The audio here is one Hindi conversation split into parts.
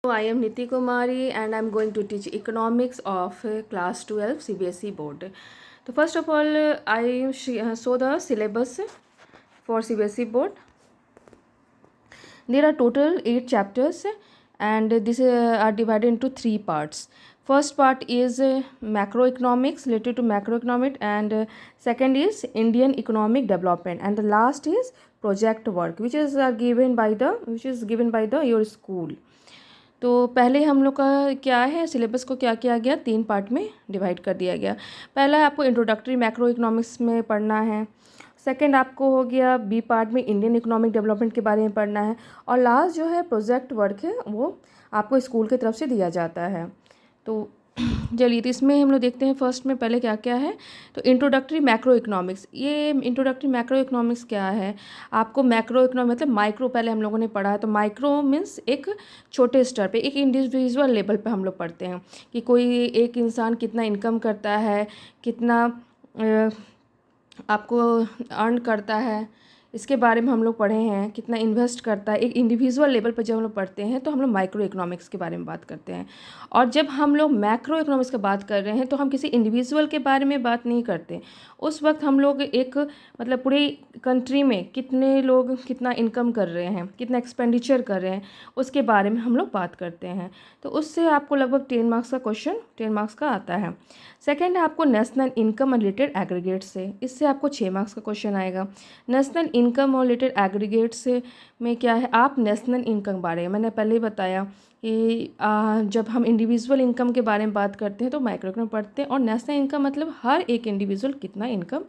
I am Niti Kumari and I am going to teach economics of class 12 CBSE board. So first of all, I show the syllabus for CBSE board. There are total 8 chapters and these are divided into 3 parts. First part is macroeconomics, related to macroeconomic, and second is Indian economic development, and the last is project work which is given by the your school. तो पहले हम लोग का क्या है, सिलेबस को क्या किया गया, 3 पार्ट में डिवाइड कर दिया गया। पहला आपको इंट्रोडक्टरी मैक्रो इकोनॉमिक्स में पढ़ना है, सेकंड आपको हो गया बी पार्ट में इंडियन इकोनॉमिक डेवलपमेंट के बारे में पढ़ना है, और लास्ट जो है प्रोजेक्ट वर्क है वो आपको स्कूल की तरफ से दिया जाता है। तो चलिए, तो इसमें हम लोग देखते हैं फर्स्ट में पहले क्या क्या है। तो इंट्रोडक्टरी मैक्रो इकोनॉमिक्स, ये इंट्रोडक्टरी मैक्रो इकोनॉमिक्स क्या है, आपको मैक्रो इकोनॉमिक मतलब माइक्रो पहले हम लोगों ने पढ़ा है। तो माइक्रो मीन्स एक छोटे स्तर पे, एक इंडिविजुअल लेवल पे हम लोग पढ़ते हैं कि कोई एक इंसान कितना इनकम करता है, कितना आपको अर्न करता है, इसके बारे में हम लोग पढ़े हैं, कितना इन्वेस्ट करता है। एक इंडिविजुअल लेवल पर जब हम लोग पढ़ते हैं तो हम लोग माइक्रो इकोनॉमिक्स के बारे में बात करते हैं, और जब हम लोग मैक्रो इकोनॉमिक्स की बात कर रहे हैं तो हम किसी इंडिविजुअल के बारे में बात नहीं करते। उस वक्त हम लोग एक मतलब पूरी कंट्री में कितने लोग कितना इनकम कर रहे हैं, कितना एक्सपेंडिचर कर रहे हैं, उसके बारे में हम लोग बात करते हैं। तो उससे आपको लगभग 10 मार्क्स का क्वेश्चन 10 मार्क्स का आता है। सेकेंड है आपको नेशनल इनकम रिलेटेड एग्रीगेट से, इससे आपको 6 मार्क्स का क्वेश्चन आएगा। नेशनल इनकम और रिलेटेड एग्रीगेट से में क्या है, आप नेशनल इनकम बारे में मैंने पहले ही बताया कि जब हम इंडिविजुअल इनकम के बारे में बात करते हैं तो माइक्रो इकोनॉमिक पढ़ते हैं, और नेशनल इनकम मतलब हर एक इंडिविजुअल कितना इनकम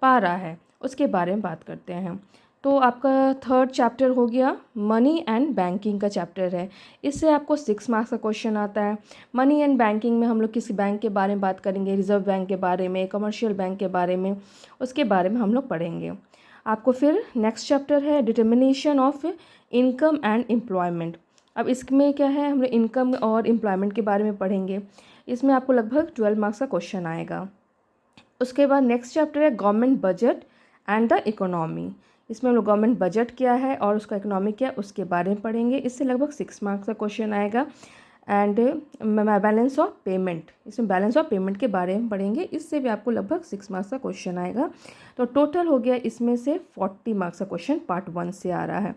पा रहा है उसके बारे में बात करते हैं। तो आपका थर्ड चैप्टर हो गया मनी एंड बैंकिंग का चैप्टर है, इससे आपको 6 मार्क्स का क्वेश्चन आता है। मनी एंड बैंकिंग में हम लोग किसी बैंक के बारे में बात करेंगे, रिजर्व बैंक के बारे में, कमर्शियल बैंक के बारे में, उसके बारे में हम लोग पढ़ेंगे। आपको फिर नेक्स्ट चैप्टर है determination of income and employment. अब इसमें क्या है, हम लोग इनकम और एम्प्लॉयमेंट के बारे में पढ़ेंगे। इसमें आपको लगभग 12 मार्क्स का क्वेश्चन आएगा। उसके बाद नेक्स्ट चैप्टर है government budget and the economy. इसमें हम लोग गवर्नमेंट बजट क्या है और उसका इकोनॉमी क्या है उसके बारे में पढ़ेंगे। इससे लगभग 6 मार्क्स का क्वेश्चन आएगा। एंड बैलेंस ऑफ पेमेंट, इसमें बैलेंस ऑफ पेमेंट के बारे में पढ़ेंगे, इससे भी आपको लगभग 6 मार्क्स का क्वेश्चन आएगा। तो टोटल हो गया इसमें से 40 मार्क्स का क्वेश्चन पार्ट 1 से आ रहा है।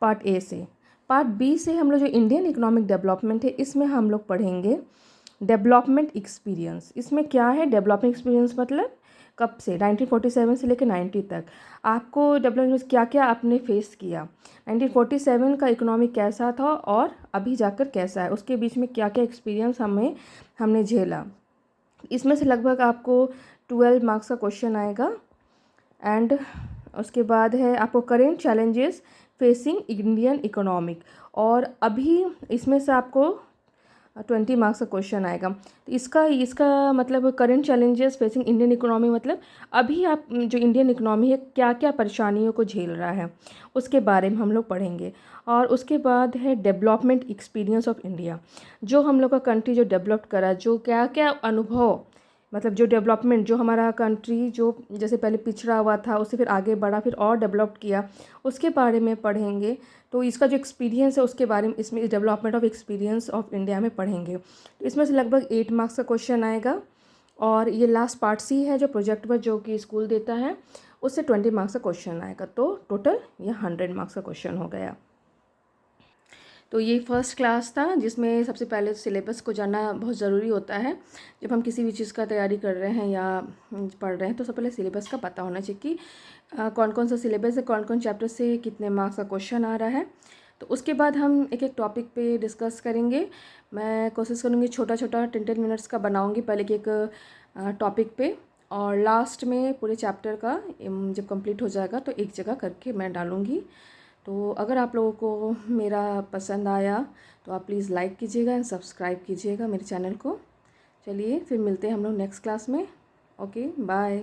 पार्ट ए से, पार्ट बी से हम लोग जो इंडियन इकोनॉमिक डेवलपमेंट है इसमें हम लोग पढ़ेंगे डेवलपमेंट एक्सपीरियंस। इसमें क्या है, डेवलपमेंट एक्सपीरियंस मतलब कब से 1947 से लेकर 90 तक आपको डेवलपमेंट क्या क्या आपने फेस किया, 1947 का इकोनॉमी कैसा था और अभी जाकर कैसा है, उसके बीच में क्या क्या एक्सपीरियंस हमने झेला। इसमें से लगभग आपको 12 मार्क्स का क्वेश्चन आएगा। एंड उसके बाद है आपको current challenges facing Indian economic, और अभी इसमें से आपको 20 मार्क्स का क्वेश्चन आएगा। तो इसका मतलब current challenges facing Indian economy मतलब अभी आप जो इंडियन इकोनॉमी है क्या क्या परेशानियों को झेल रहा है उसके बारे में हम लोग पढ़ेंगे। और उसके बाद है डेवलपमेंट एक्सपीरियंस ऑफ इंडिया, जो हम लोग का कंट्री जो डेवलप करा, जो क्या क्या अनुभव मतलब जो डेवलपमेंट जो हमारा कंट्री जो जैसे पहले पिछड़ा हुआ था उससे फिर आगे बढ़ा, फिर और डेवलप किया, उसके बारे में पढ़ेंगे। तो इसका जो एक्सपीरियंस है उसके बारे में इसमें development of experience of India में पढ़ेंगे। तो इसमें से लगभग 8 मार्क्स का क्वेश्चन आएगा। और ये लास्ट पार्ट सी है जो प्रोजेक्ट वर्क जो कि स्कूल देता है, उससे 20 मार्क्स का क्वेश्चन आएगा। तो टोटल ये 100 मार्क्स का क्वेश्चन हो गया। तो ये फर्स्ट क्लास था जिसमें सबसे पहले सिलेबस को जानना बहुत ज़रूरी होता है। जब हम किसी भी चीज़ का तैयारी कर रहे हैं या पढ़ रहे हैं तो सबसे पहले सिलेबस का पता होना चाहिए कि कौन कौन सा सिलेबस है, कौन कौन चैप्टर से कितने मार्क्स का क्वेश्चन आ रहा है। तो उसके बाद हम एक एक टॉपिक पे डिस्कस करेंगे। मैं कोशिश करूँगी छोटा छोटा 10-10 मिनट्स का बनाऊँगी पहले कि एक टॉपिक पे, और लास्ट में पूरे चैप्टर का जब कंप्लीट हो जाएगा तो एक जगह करके मैं डालूँगी। तो अगर आप लोगों को मेरा पसंद आया तो आप प्लीज़ लाइक कीजिएगा एंड सब्सक्राइब कीजिएगा मेरे चैनल को। चलिए फिर मिलते हैं हम लोग नेक्स्ट क्लास में। Okay, bye.